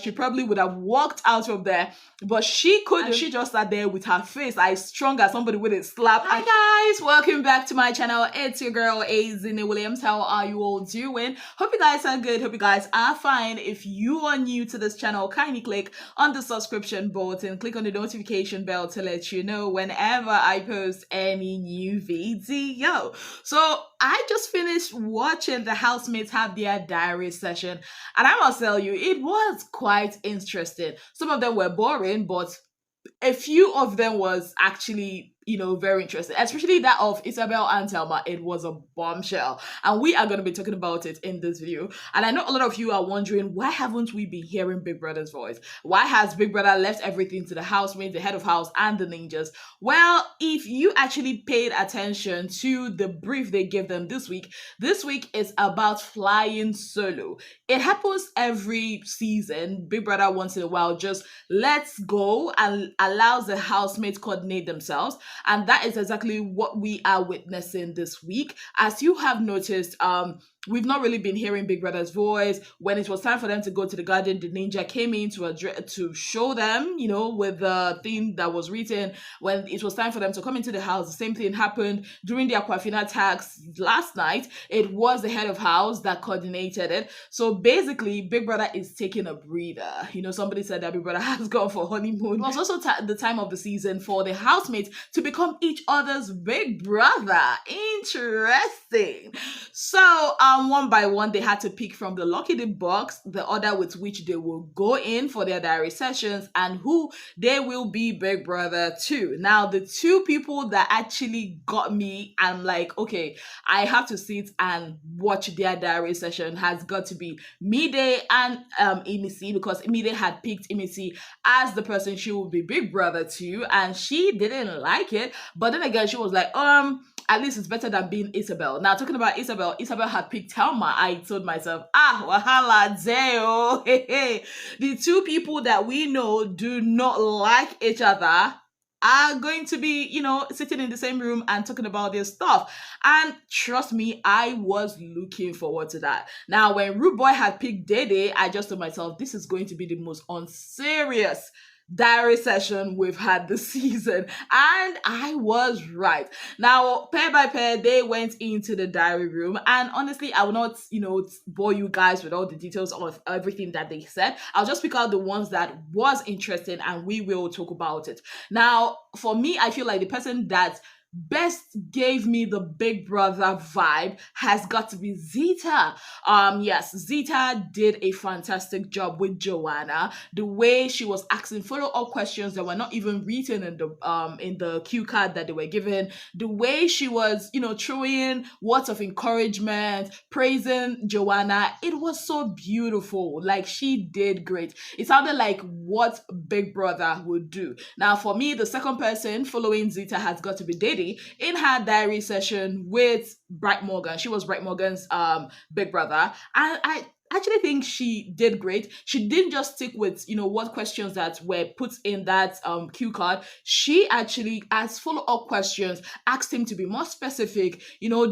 she probably would have walked out of there, but she couldn't. She just sat there with her face as strong as somebody with a slap. Hi guys, welcome back to my channel. It's your girl Ezinnemwilliams. How are you all doing? Hope you guys are good. Hope you guys are fine. If you are new to this channel, kindly click on the subscription button, click on the notification bell to let you know whenever I post any new video. So I just finished watching the housemates have their diary session, and I must tell you, it was quite interesting. Some of them were boring, but a few of them was actually, very interesting, especially that of Isabella and Thelma. It was a bombshell, and we are going to be talking about it in this video. And I know a lot of you are wondering, why haven't we been hearing Big Brother's voice? Why has Big Brother left everything to the housemates, the head of house, and the ninjas? Well, if you actually paid attention to the brief they gave them this week is about flying solo. It happens every season. Big Brother once in a while just lets go and allows the housemates coordinate themselves. And that is exactly what we are witnessing this week. As you have noticed, we've not really been hearing Big Brother's voice. When it was time for them to go to the garden, the ninja came in to show them, with the thing that was written. When it was time for them to come into the house, the same thing happened during the Aquafina tax last night. It was the head of house that coordinated it. So basically, Big Brother is taking a breather. Somebody said that Big Brother has gone for honeymoon. It was also the time of the season for the housemates to become each other's big brother. Interesting. So one by one, they had to pick from the lucky dip box the order with which they will go in for their diary sessions and who they will be big brother to. Now, the two people that actually got me, I'm like, okay, I have to sit and watch their diary session, has got to be Mide and Imisi, because Mide had picked Imisi as the person she would be big brother to, and she didn't like it. But then again, she was like, at least it's better than being Isabel. Now, talking about Isabel had picked Thelma. I told myself, wahala deo. The two people that we know do not like each other are going to be, sitting in the same room and talking about their stuff. And trust me, I was looking forward to that. Now, when Rude Boy had picked Dede, I just told myself, this is going to be the most unserious diary session we've had this season, and I was right. Now, pair by pair, they went into the diary room, and honestly, I will not, bore you guys with all the details of everything that they said. I'll just pick out the ones that was interesting, and we will talk about it. Now, for me, I feel like the person that best gave me the big brother vibe has got to be Zita. Yes, Zita did a fantastic job with Joanna. The way she was asking follow-up questions that were not even written in the cue card that they were given. The way she was, throwing words of encouragement, praising Joanna. It was so beautiful. Like, she did great. It sounded like what Big Brother would do. Now, for me, the second person following Zita has got to be Dede in her diary session with Bright Morgan. She was Bright Morgan's big brother, and I actually think she did great. She didn't just stick with what questions that were put in that cue card. She actually, as follow-up questions, asked him to be more specific,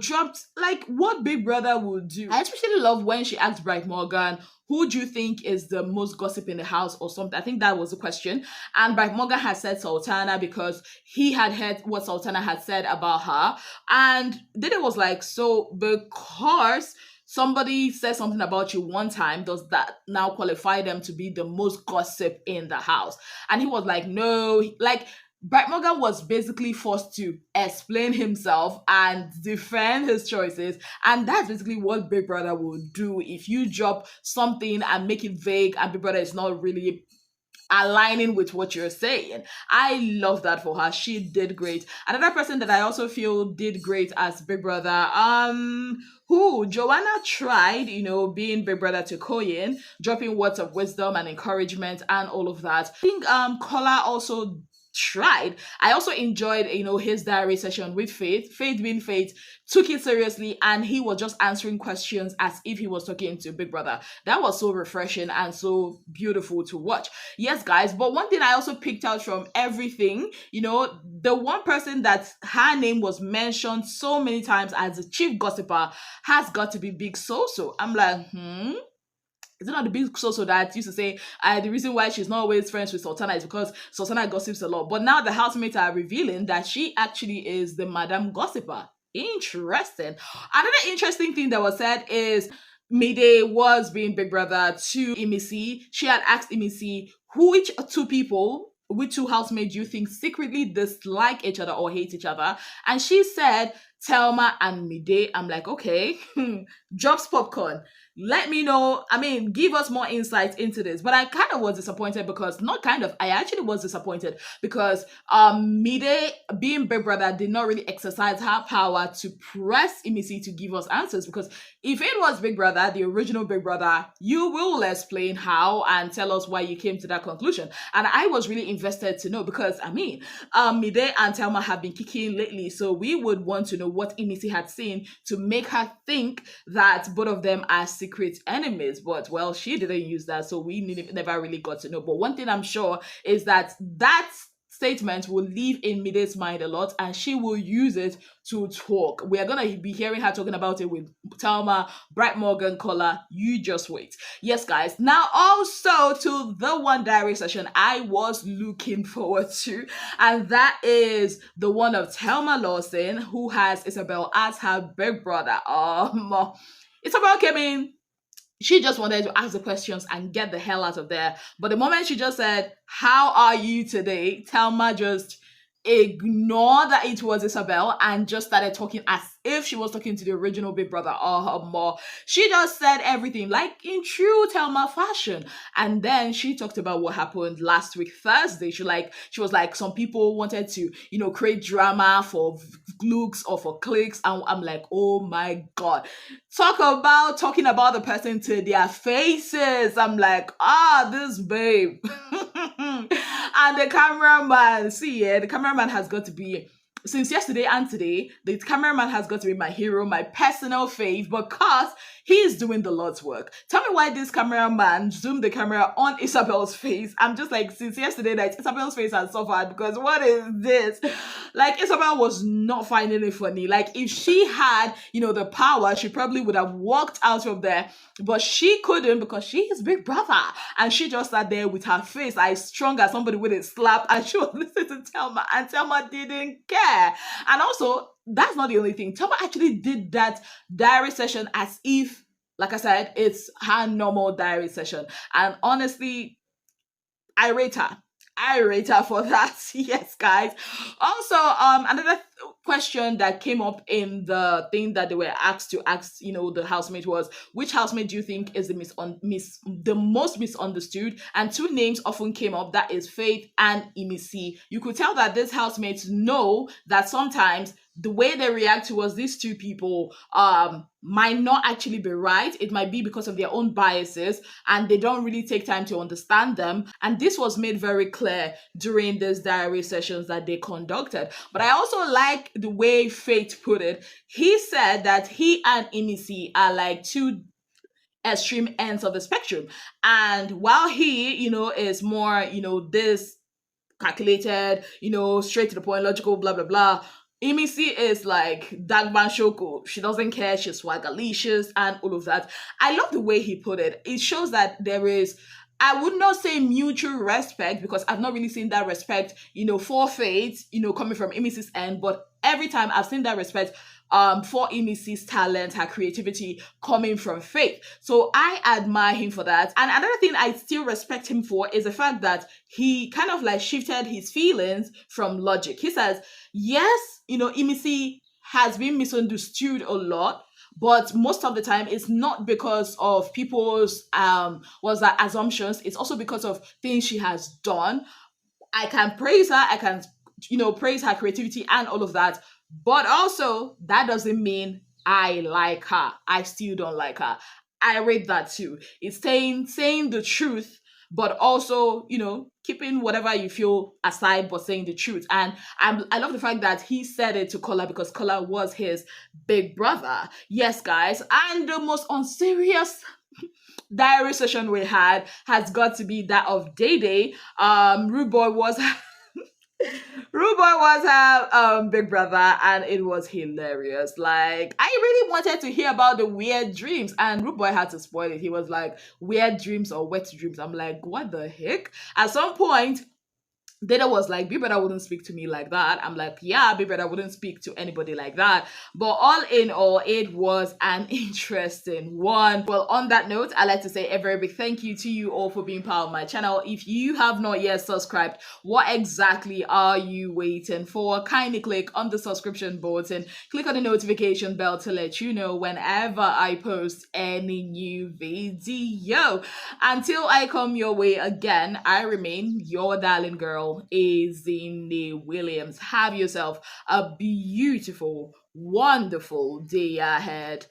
dropped like what Big Brother would do. I especially love when she asked Bright Morgan, who do you think is the most gossip in the house or something? I think that was the question. And Bright Morgan had said Sultana because he had heard what Sultana had said about her. And Dede was like, so because somebody said something about you one time, does that now qualify them to be the most gossip in the house? And he was like, no, like, Bright Morgan was basically forced to explain himself and defend his choices. And that's basically what Big Brother will do if you drop something and make it vague and Big Brother is not really aligning with what you're saying. I love that for her. She did great. Another person that I also feel did great as Big Brother, Joanna tried, being Big Brother to Koyin, dropping words of wisdom and encouragement and all of that. I think Kola also tried. I also enjoyed, his diary session with Faith. Faith being Faith took it seriously, and he was just answering questions as if he was talking to Big Brother. That was so refreshing and so beautiful to watch. Yes, guys, but one thing I also picked out from everything, the one person that her name was mentioned so many times as the chief gossiper has got to be Big Soso. I'm like, is it not the big so that used to say the reason why she's not always friends with Sultana is because Sultana gossips a lot. But now the housemates are revealing that she actually is the Madam Gossiper. Interesting. Another interesting thing that was said is Mide was being big brother to Imisi. She had asked Imisi, which two people, which two housemates do you think secretly dislike each other or hate each other? And she said Thelma and Mide. I'm like, okay, drops popcorn. Let me know. I mean, give us more insight into this. But I kind of was disappointed because, not kind of, I actually was disappointed because Mide, being big brother, did not really exercise her power to press Imisi to give us answers. Because if it was Big Brother, the original Big Brother, you will explain how and tell us why you came to that conclusion. And I was really invested to know because, I mean, Mide and Thelma have been kicking lately, so we would want to know what Imisi had seen to make her think that both of them are secret enemies. But, well, she didn't use that, so we never really got to know. But one thing I'm sure is that statement will live in Mide's mind a lot, and she will use it to talk. We are gonna be hearing her talking about it with Thelma, Bright Morgan, Collar. You just wait. Yes, guys. Now, also to the one diary session I was looking forward to, and that is the one of Thelma Lawson, who has Isabel as her big brother. Isabel came in. She just wanted to ask the questions and get the hell out of there. But the moment she just said, "How are you today?" Thelma just ignored that it was Isabel and just started talking as if she was talking to the original Big Brother or her mom. She just said everything like in true Thelma fashion. And then she talked about what happened last week, Thursday. She was like, some people wanted to, create drama for looks or for clicks. And I'm like, oh my God. Talking about the person to their faces. I'm like, this babe. And the cameraman, the cameraman has got to be, since yesterday and today, the cameraman has got to be my hero, my personal fave, because he's doing the Lord's work. Tell me why this cameraman zoomed the camera on Isabel's face. I'm just like, since yesterday night, Isabel's face has suffered, because what is this? Like, Isabel was not finding it funny. Like, if she had, the power, she probably would have walked out of there, but she couldn't because she is Big Brother. And she just sat there with her face as strong as somebody with a slap, and she was listening to Thelma, and Thelma didn't care. And also, that's not the only thing. Thelma actually did that diary session as if, like I said, it's her normal diary session. And honestly, I rate her. I rate her for that. Yes, guys. Also, another question that came up in the thing that they were asked to ask, the housemate was, which housemate do you think is the most misunderstood? And two names often came up, that is Faith and Imisi. You could tell that these housemates know that sometimes the way they react towards these two people might not actually be right. It might be because of their own biases, and they don't really take time to understand them. And this was made very clear during these diary sessions that they conducted. But I also like the way Faith put it. He said that he and Imisi are like two extreme ends of the spectrum. And while he, is more, this calculated, straight to the point, logical, blah, blah, blah, Imisi is like Dagban Shoko. She doesn't care. She's swagalicious and all of that. I love the way he put it. It shows that there is, I would not say mutual respect, because I've not really seen that respect, for Faith, coming from Imisi's end. But every time I've seen that respect for Imisi's talent, her creativity coming from Faith. So I admire him for that. And another thing I still respect him for is the fact that he kind of like shifted his feelings from logic. He says, yes, Imisi has been misunderstood a lot, but most of the time it's not because of people's assumptions. It's also because of things she has done. I can praise her. I can, praise her creativity and all of that. But also, that doesn't mean I like her. I still don't like her. I rate that too. It's saying the truth, but also, keeping whatever you feel aside, but saying the truth. And I love the fact that he said it to Collar because Collar was his big brother. Yes, guys. And the most unserious diary session we had has got to be that of Day Day. Rude Boy was Rude Boy was her big brother, and it was hilarious. Like, I really wanted to hear about the weird dreams, and Rude Boy had to spoil it. He was like, weird dreams or wet dreams. I'm like, what the heck? At some point, Data was like, Big Brother wouldn't speak to me like that. I'm like, yeah, Big Brother wouldn't speak to anybody like that. But all in all, it was an interesting one. Well, on that note, I'd like to say a very big thank you to you all for being part of my channel. If you have not yet subscribed, what exactly are you waiting for? Kindly click on the subscription button, click on the notification bell to let you know whenever I post any new video. Until I come your way again, I remain your darling girl, Ezinnemwilliams. Have yourself a beautiful, wonderful day ahead.